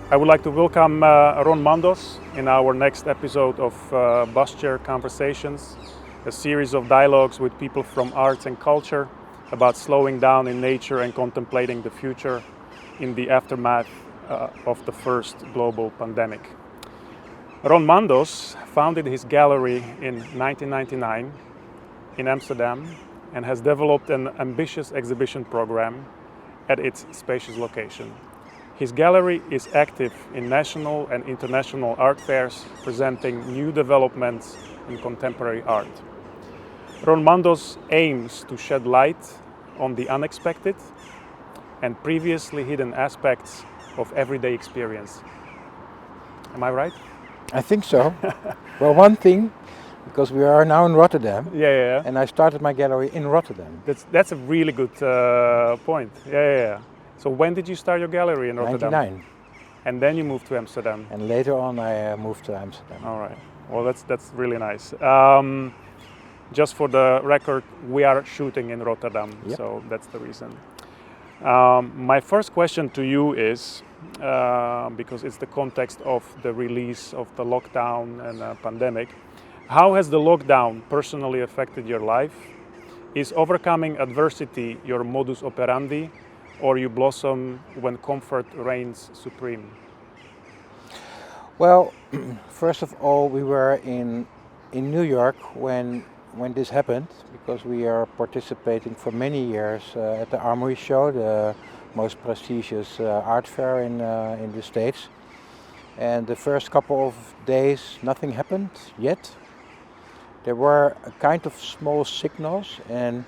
I would like to welcome Ron Mandos in our next episode of Bus Chair Conversations, a series of dialogues with people from arts and culture about slowing down in nature and contemplating the future in the aftermath of the first global pandemic. Ron Mandos founded his gallery in 1999 in Amsterdam and has developed an ambitious exhibition program at its spacious location. His gallery is active in national and international art fairs, presenting new developments in contemporary art. Ron Mandos aims to shed light on the unexpected and previously hidden aspects of everyday experience. Am I right? I think so. Well, one thing, because we are now in Rotterdam, Yeah. and I started my gallery in Rotterdam. That's a really good point. Yeah. So when did you start your gallery in Rotterdam? 99. And then you moved to Amsterdam. And later on I moved to Amsterdam. All right. Well, that's really nice. Just for the record, we are shooting in Rotterdam, Yep. so that's the reason. My first question to you is, because it's the context of the release of the lockdown and pandemic, how has the lockdown personally affected your life? Is overcoming adversity your modus operandi, or you blossom when comfort reigns supreme? Well, first of all, we were in New York when this happened, because we are participating for many years at the Armory Show, the most prestigious art fair in the States. And the first couple of days nothing happened yet. There were a kind of small signals, and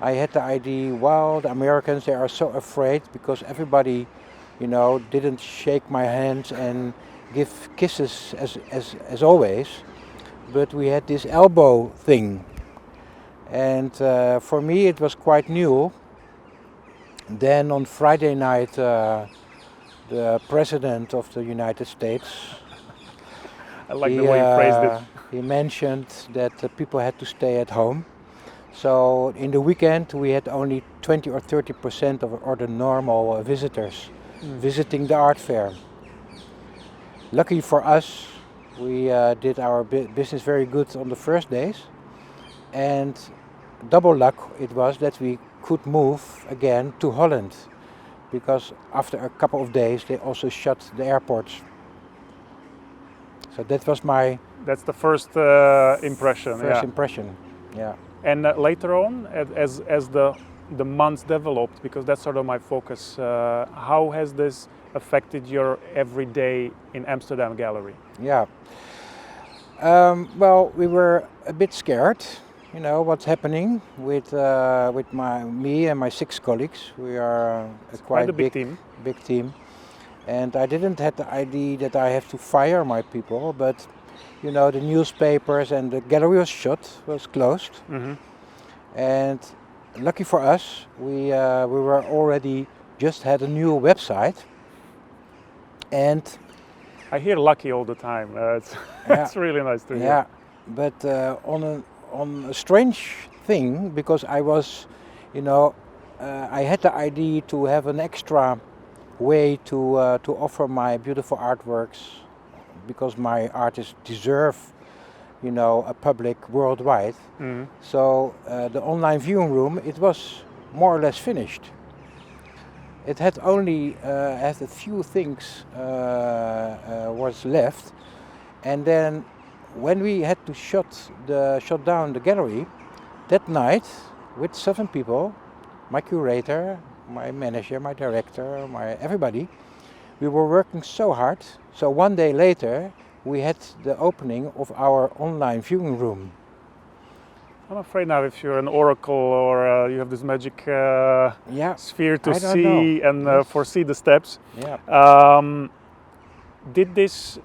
I had the idea, wow, the Americans, they are so afraid because everybody, didn't shake my hands and give kisses as always, but we had this elbow thing. And for me it was quite new. Then on Friday night, the President of the United States, I like the way you phrased it. He mentioned that people had to stay at home. So in the weekend we had only 20 or 30% of the normal visitors visiting the art fair. Lucky for us, we did our business very good on the first days, and double luck it was that we could move again to Holland, because after a couple of days they also shut the airports. So that was my That's the first impression. first impression. Yeah. And later on, as the months developed, because that's sort of my focus, how has this affected your everyday in Amsterdam gallery? Yeah. Well, we were a bit scared, what's happening with me and my 6 colleagues. We are Quite a big team. And I didn't have the idea that I have to fire my people, but the newspapers and the gallery was closed. Mm-hmm. And lucky for us, we were already just had a new website. And I hear lucky all the time. It's really nice to hear. Yeah, but on a strange thing, because I was, I had the idea to have an extra way to offer my beautiful artworks, because my artists deserve, a public worldwide. Mm-hmm. So the online viewing room, it was more or less finished. It had only had a few things was left, and then when we had to shut down the gallery that night with 7 people, my curator, my manager, my director, everybody, we were working so hard. So one day later we had the opening of our online viewing room. I'm afraid now if you're an oracle or you have this magic sphere to see and foresee the steps. Yeah. Did this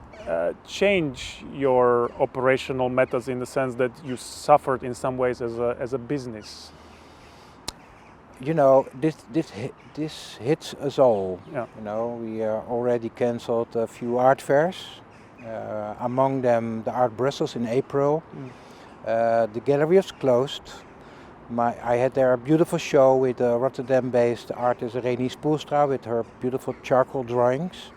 change your operational methods in the sense that you suffered in some ways as a business? This hits us all. Yeah. We already cancelled a few art fairs, among them the Art Brussels in April. The gallery was closed. I had there a beautiful show with a Rotterdam-based artist Reni Spoelstra with her beautiful charcoal drawings.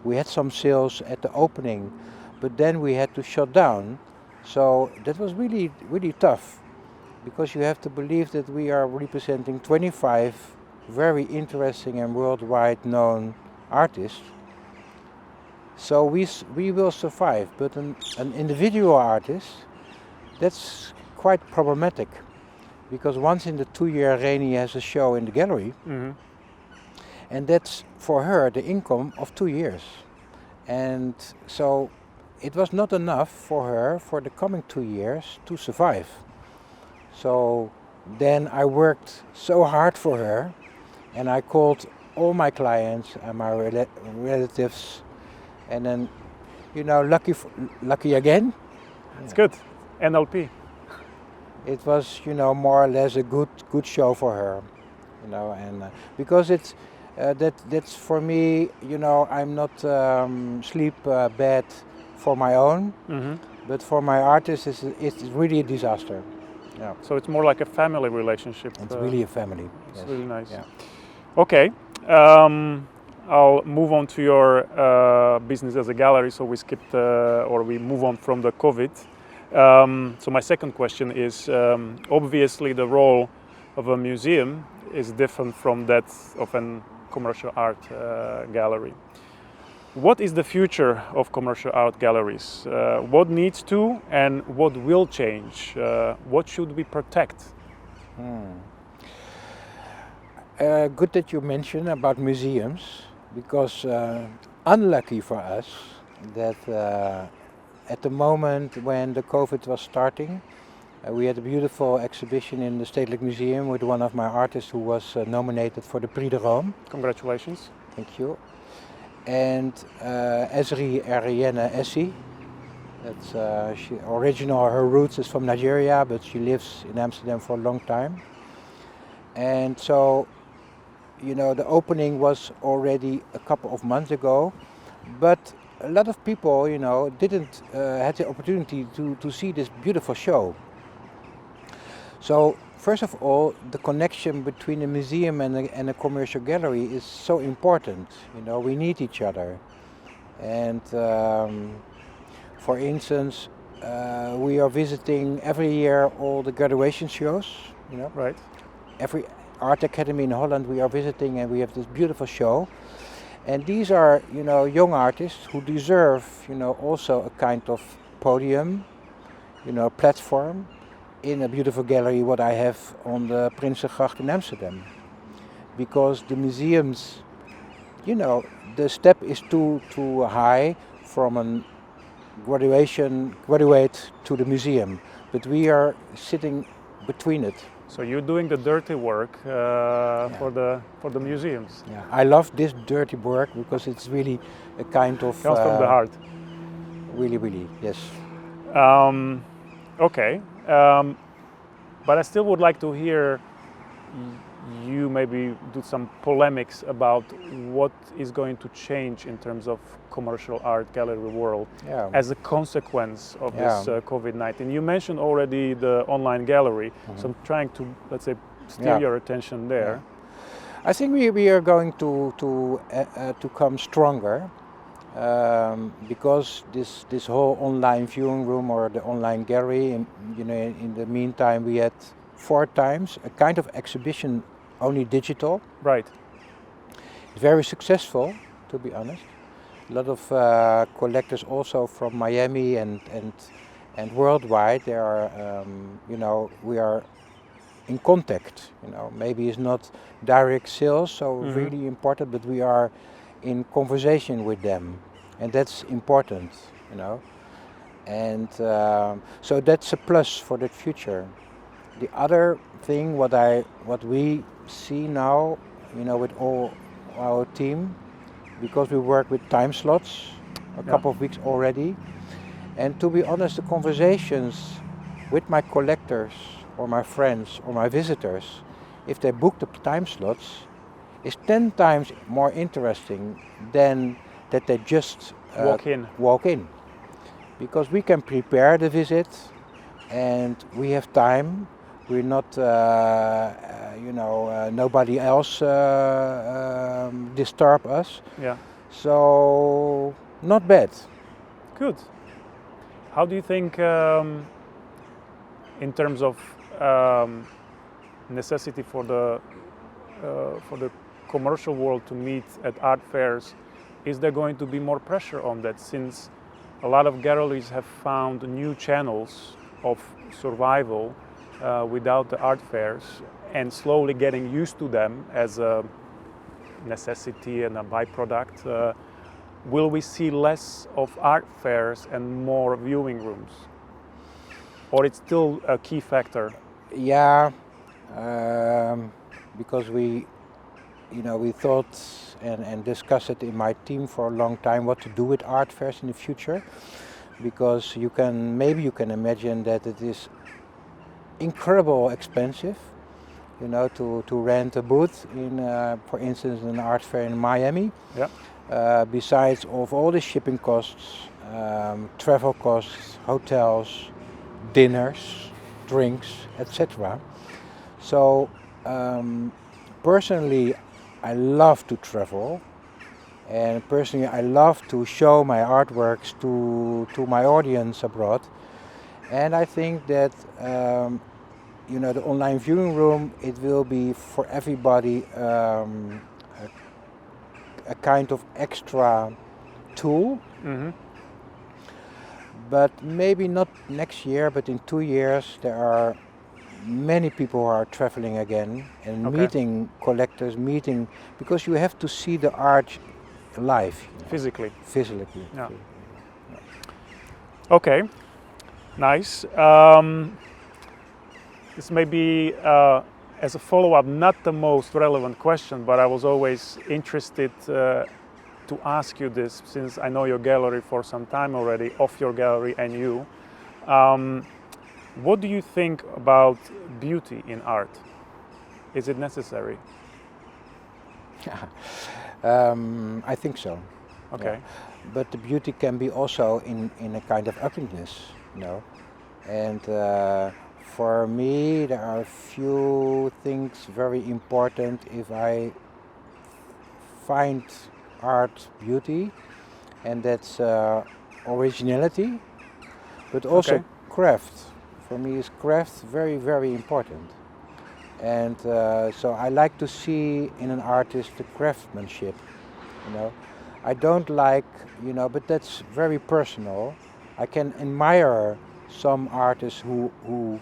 We had some sales at the opening, but then we had to shut down. So that was really, really tough, because you have to believe that we are representing 25 very interesting and worldwide known artists. So we will survive, but an individual artist, that's quite problematic, because once in the 2 year Reni has a show in the gallery, and that's for her the income of 2 years. And so it was not enough for her for the coming 2 years to survive. So then I worked so hard for her, and I called all my clients and my relatives, and then, lucky again. It's good. NLP. It was, more or less a good show for her, and because it's that's for me, I'm not sleep bad for my own, but for my artists, it's really a disaster. Yeah. So it's more like a family relationship. It's really a family. It's Yes. really nice. Yeah. Okay. I'll move on to your business as a gallery. So we skipped, or we move on from the COVID. So my second question is, obviously the role of a museum is different from that of a commercial art gallery. What is the future of commercial art galleries? What needs to and what will change? What should we protect? Good that you mentioned about museums, because unlucky for us that at the moment when the COVID was starting, we had a beautiful exhibition in the Stedelijk Museum with one of my artists who was nominated for the Prix de Rome. Congratulations. Thank you. And Esri Ariane Essi, that's her roots is from Nigeria, but she lives in Amsterdam for a long time. And so, the opening was already a couple of months ago, but a lot of people, didn't had the opportunity to see this beautiful show. So first of all, the connection between a museum and a commercial gallery is so important. We need each other. And for instance, we are visiting every year all the graduation shows. Right. Every art academy in Holland we are visiting, and we have this beautiful show. And these are, young artists who deserve, also a kind of podium, platform in a beautiful gallery what I have on the Prinsengracht in Amsterdam. Because the museums, the step is too high from a graduate to the museum, but we are sitting between it. So you're doing the dirty work for the museums. Yeah, I love this dirty work because it's really a kind of Comes from the heart. Really, really, yes. Okay, but I still would like to hear you maybe do some polemics about what is going to change in terms of commercial art gallery world as a consequence of this COVID-19. You mentioned already the online gallery, so I'm trying to, let's say, steer your attention there. I think we are going to come stronger, because this whole online viewing room or the online gallery, in the meantime we had 4 times a kind of exhibition only digital. Right. Very successful, to be honest. A lot of collectors also from Miami and worldwide. They are, we are in contact. Maybe it's not direct sales, so really important, but we are in conversation with them, and that's important. And so that's a plus for the future. The other thing, what we see now, with all our team, because we work with time slots a couple of weeks already, and to be honest, the conversations with my collectors or my friends or my visitors, if they book the time slots, is 10 times more interesting than that they just walk in. Because we can prepare the visit and we have time. We're not, nobody else disturb us. Yeah. So not bad. Good. How do you think, in terms of necessity for the commercial world to meet at art fairs, is there going to be more pressure on that, since a lot of galleries have found new channels of survival without the art fairs, and slowly getting used to them as a necessity and a byproduct? Will we see less of art fairs and more viewing rooms? Or it's still a key factor? Yeah, because we thought and discussed it in my team for a long time what to do with art fairs in the future, because you can imagine that it is incredible expensive, to rent a booth in, for instance, an art fair in Miami. Yeah. Besides of all the shipping costs, travel costs, hotels, dinners, drinks, etc. So personally, I love to travel, and personally I love to show my artworks to my audience abroad. And I think that the online viewing room, it will be for everybody a kind of extra tool. Mm-hmm. But maybe not next year, but in 2 years there are many people who are traveling again and meeting collectors, because you have to see the art live. Physically. Yeah. Okay, nice. This may be, as a follow-up, not the most relevant question, but I was always interested to ask you this, since I know your gallery for some time already, of your gallery and you. What do you think about beauty in art? Is it necessary? I think so. Okay. Yeah. But the beauty can be also in a kind of ugliness, And for me, there are a few things very important if I find art beauty, and that's originality, but also craft. For me, is craft very, very important. And so I like to see in an artist the craftsmanship, I don't like, but that's very personal. I can admire some artists who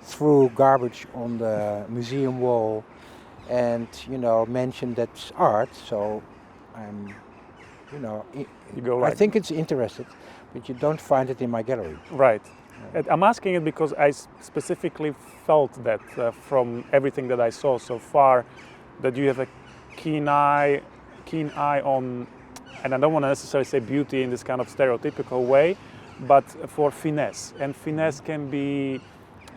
threw garbage on the museum wall and, mention that's art. So I'm, You go like I think it's interesting, but you don't find it in my gallery. Right. I'm asking it because I specifically felt that from everything that I saw so far, that you have a keen eye on, and I don't want to necessarily say beauty in this kind of stereotypical way, but for finesse. And finesse can be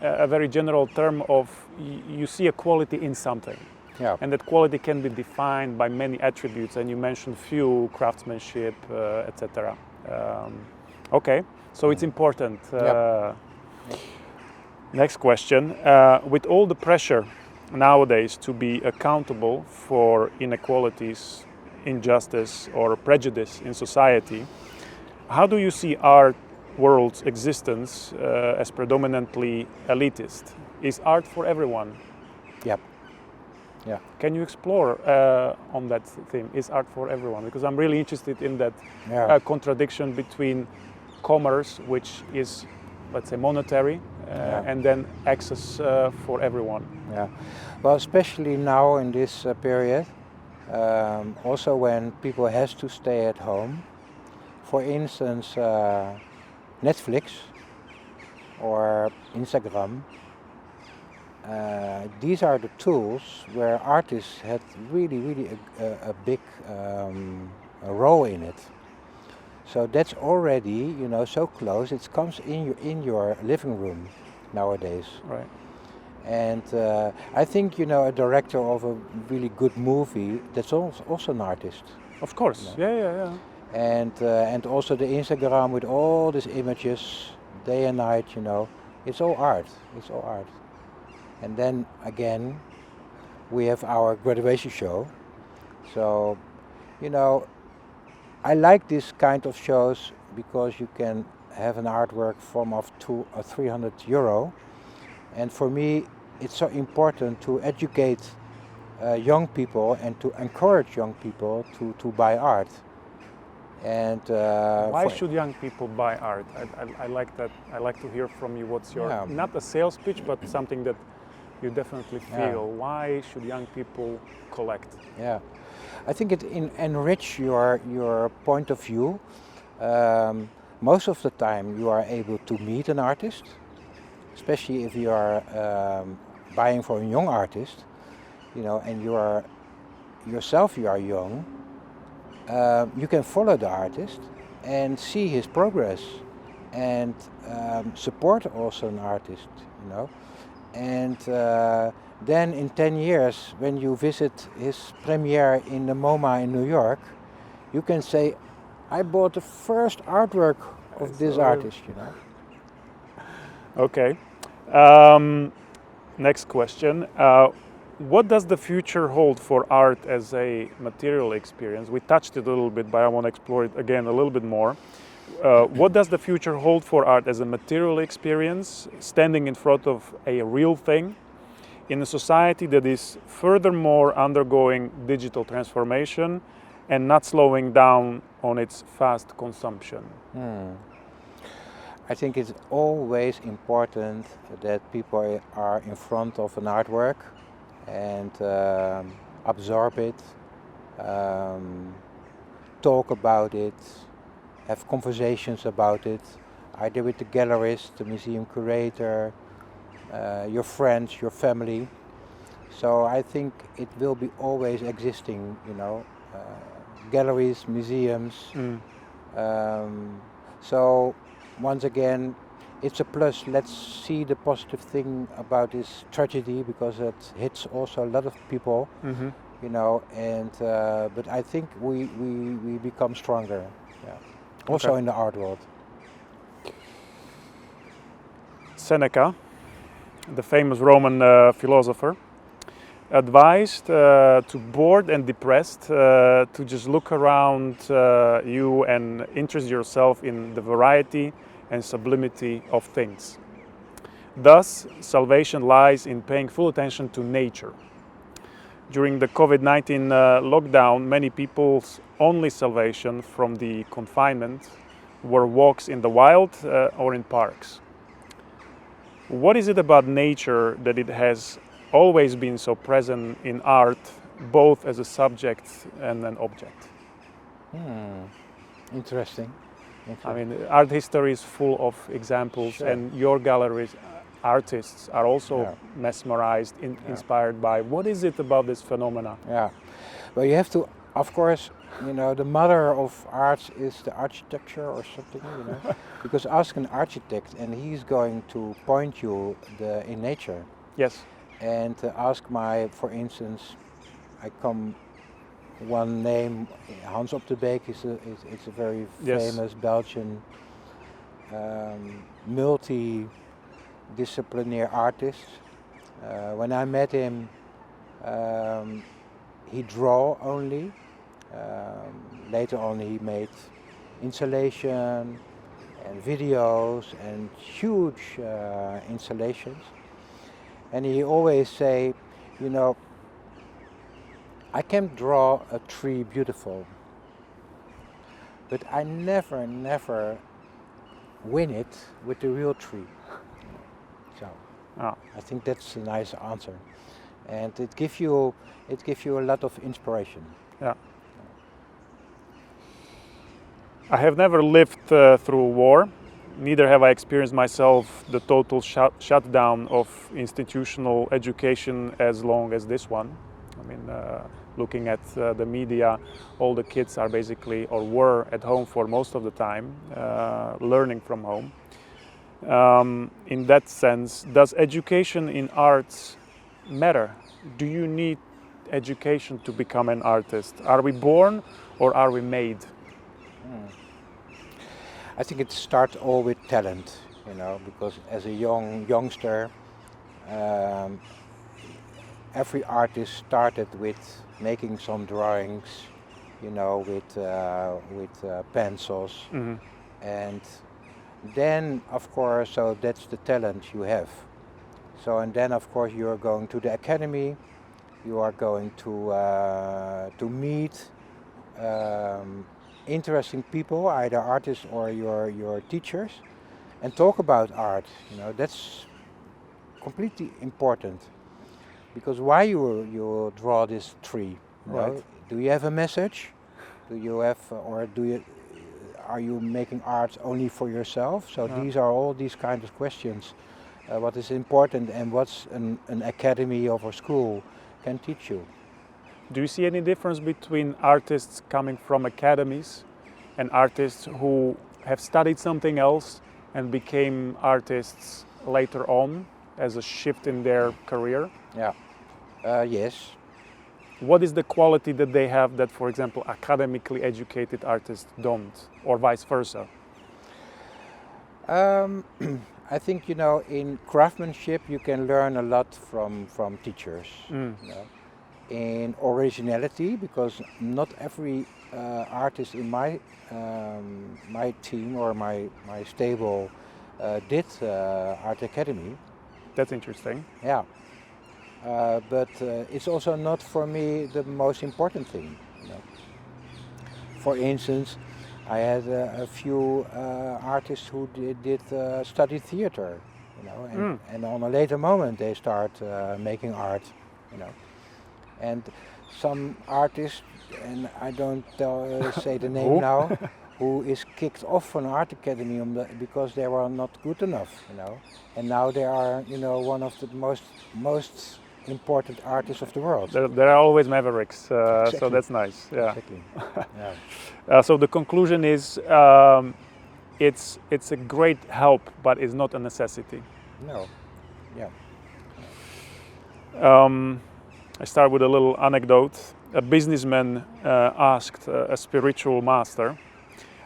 a very general term of you see a quality in something. Yeah. And that quality can be defined by many attributes, and you mentioned few: craftsmanship, etc. Okay, so it's important. Next question. With all the pressure nowadays to be accountable for inequalities, injustice, or prejudice in society, how do you see our world's existence as predominantly elitist? Is art for everyone? Yep. Yeah. Can you explore on that theme? Is art for everyone? Because I'm really interested in that contradiction between commerce, which is, let's say, monetary, and then access for everyone. Yeah. Well, especially now in this period, also when people has to stay at home. For instance, Netflix or Instagram. These are the tools where artists had really a big role in it. So that's already, so close. It comes in your living room nowadays. Right. And I think, a director of a really good movie, that's also an artist. Of course. Yeah. And also the Instagram with all these images, day and night, it's all art. It's all art. And then again, we have our graduation show. So, I like this kind of shows because you can have an artwork from of 200 or 300 euro, and for me it's so important to educate young people and to encourage young people to buy art. And Why should young people buy art? I like that. I like to hear from you. What's your, Yeah. not a sales pitch, but something that you definitely feel. Yeah. Why should young people collect? Yeah, I think it enrich your point of view. Most of the time you are able to meet an artist, especially if you are buying for a young artist, you know, and you are yourself you are young. You can follow the artist and see his progress and support also an artist, you know. And then in 10 years, when you visit his premiere in the MoMA in New York, you can say, I bought the first artwork of this artist, you know. Okay. Next question. What does the future hold for art as a material experience? We touched it a little bit, but I want to explore it again a little bit more. What does the future hold for art as a material experience, standing in front of a real thing in a society that is furthermore undergoing digital transformation and not slowing down on its fast consumption? I think it's always important that people are in front of an artwork and absorb it, talk about it, have conversations about it, either with the gallerist, the museum curator, your friends, your family. So I think it will be always existing, you know, galleries, museums. So once again, it's a plus. Let's see the positive thing about this tragedy because it hits also a lot of people, you know. And but I think we become stronger, yeah. Also Okay. in the art world. Seneca, the famous Roman philosopher, advised to bored and depressed to just look around you and interest yourself in the variety and sublimity of things. Thus, salvation lies in paying full attention to nature. During the COVID-19 lockdown, many people's only salvation from the confinement were walks in the wild or in parks. What is it about nature that it has always been so present in art, both as a subject and an object? Interesting. I mean, art history is full of examples, Sure. and your galleries, artists are also mesmerized, inspired by. What is it about this phenomena? Yeah, well, you have to, of course, you know, the mother of arts is the architecture or something, you know, because ask an architect and he's going to point you in nature. Yes. And ask for instance, I come one name, Hans op de Beek is a very famous Belgian multidisciplinary artist. When I met him, he draw only. Later on he made installation and videos and huge installations. And he always say, you know, I can draw a tree beautiful, but I never win it with the real tree. So I think that's a nice answer, and it gives you a lot of inspiration. Yeah. I have never lived through war. Neither have I experienced myself the total shutdown of institutional education as long as this one. I mean, looking at the media, all the kids are basically, or were at home for most of the time, learning from home. In that sense, does education in arts matter? Do you need education to become an artist? Are we born or are we made? I think it starts all with talent, you know, because as a youngster, every artist started with making some drawings, you know, with pencils, Hmm. and then of course, so that's the talent you have. So and then of course you are going to the academy, you are going to meet interesting people, either artists or your teachers, and talk about art. You know, that's completely important. Because why you draw this tree? You Right. know, do you have a message? Do you have, or do you, are you making art only for yourself? So Yeah. these are all these kind of questions. What is important and what's an academy or a school can teach you. Do you see any difference between artists coming from academies and artists who have studied something else and became artists later on as a shift in their career? Yeah. Yes. What is the quality that they have that, for example, academically educated artists don't, or vice versa? Um, I think, you know, in craftsmanship you can learn a lot from teachers. Mm. You know. In originality, because not every artist in my team or my stable did art academy. That's interesting. Yeah, but it's also not for me the most important thing. You know. For instance, I had a few artists who did study theater, you know, Mm. and on a later moment they start making art, you know. And some artist, and I don't say the name Who? now, who is kicked off from art academy because they were not good enough, you know. And now they are, you know, one of the most important artists of the world. There are always mavericks, so Exactly. that's nice. Yeah. Exactly. Yeah. So the conclusion is, it's a great help, but it's not a necessity. No. Yeah. I start with a little anecdote. A businessman asked a spiritual master,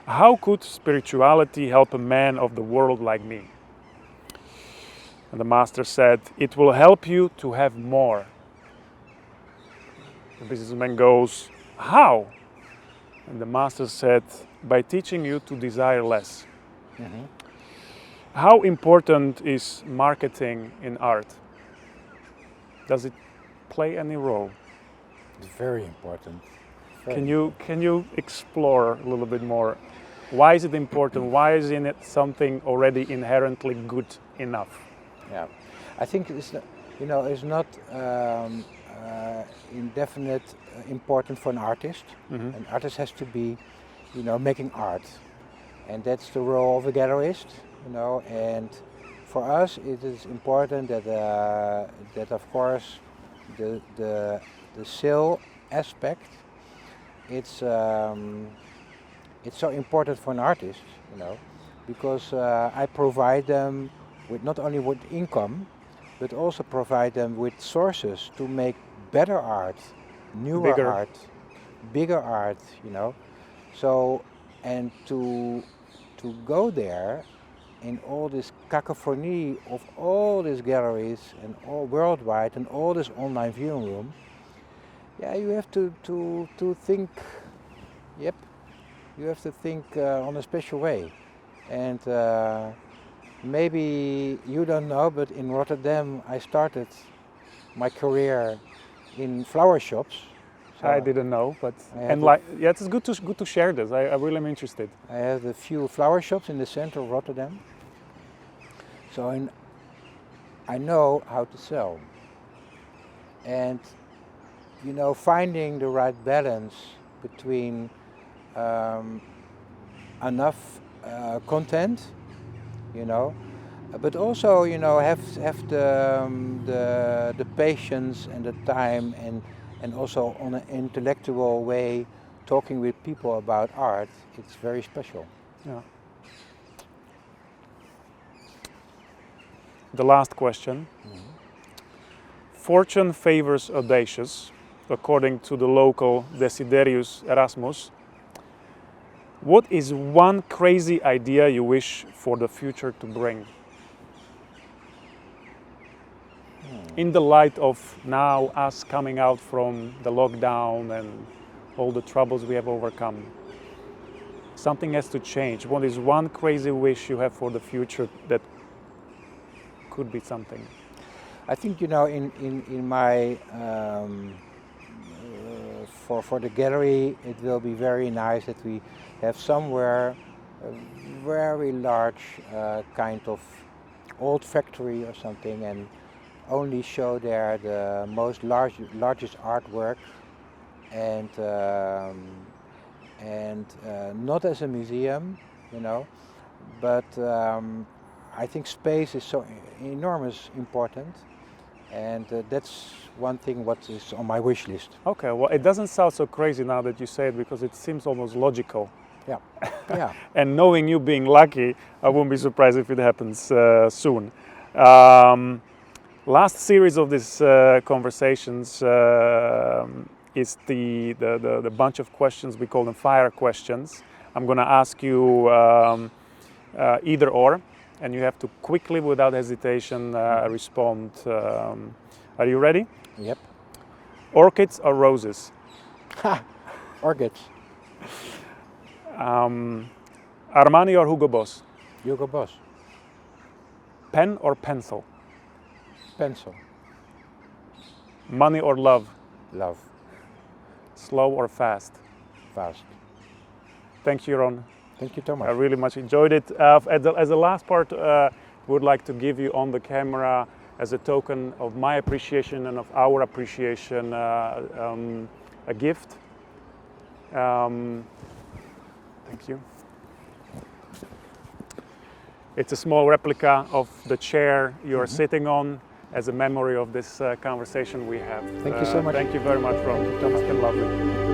"How could spirituality help a man of the world like me?" And the master said, "It will help you to have more." The businessman goes, "How?" And the master said, "By teaching you to desire less." Mm-hmm. How important is marketing in art? Does it play any role? It's very important. Can you explore a little bit more? Why is it important? Why is in it something already inherently good enough? Yeah, I think it's you know it's not indefinite important for an artist. Mm-hmm. An artist has to be, you know, making art, and that's the role of a gallerist. You know, and for us it is important that that of course the sale aspect it's so important for an artist, you know, because I provide them with not only with income, but also provide them with sources to make better art, newer Bigger. art, bigger art, you know. So, and to go there in all this cacophony of all these galleries and all worldwide and all this online viewing room, yeah, you have to think, yep, you have to think on a special way. And maybe you don't know, but in Rotterdam I started my career in flower shops. So I didn't know, but I have and a- like, yeah, it's good to share this. I really am interested. I have a few flower shops in the center of Rotterdam. So I know how to sell. And you know, finding the right balance between enough content, you know, but also, you know, have the patience and the time and also on an intellectual way talking with people about art. It's very special. Yeah. The last question. Fortune favors audacious, according to the local Desiderius Erasmus. What is one crazy idea you wish for the future to bring? In the light of now us coming out from the lockdown and all the troubles we have overcome. Something has to change. What is one crazy wish you have for the future that could be something? I think, you know, in my for the gallery, it will be very nice that we have somewhere a very large kind of old factory or something, and only show there the largest artwork, and not as a museum, you know, but I think space is so enormous important, and that's one thing what is on my wish list. Okay, well, it doesn't sound so crazy now that you say it, because it seems almost logical. Yeah, yeah. And knowing you being lucky, I wouldn't be surprised if it happens soon. Last series of these conversations is the bunch of questions. We call them fire questions. I'm going to ask you either or, and you have to quickly, without hesitation, respond. Are you ready? Yep. Orchids or roses? Orchids. Armani or Hugo Boss? Hugo Boss. Pen or pencil? Pencil. Money or love? Love. Slow or fast? Fast. Thank you, Ron. Thank you, Thomas. I really much enjoyed it. As the last part, would like to give you on the camera, as a token of my appreciation and of our appreciation, a gift. Thank you. It's a small replica of the chair you're sitting on, as a memory of this conversation we have. Thank you so much. Thank you very much, Ron. It's been lovely.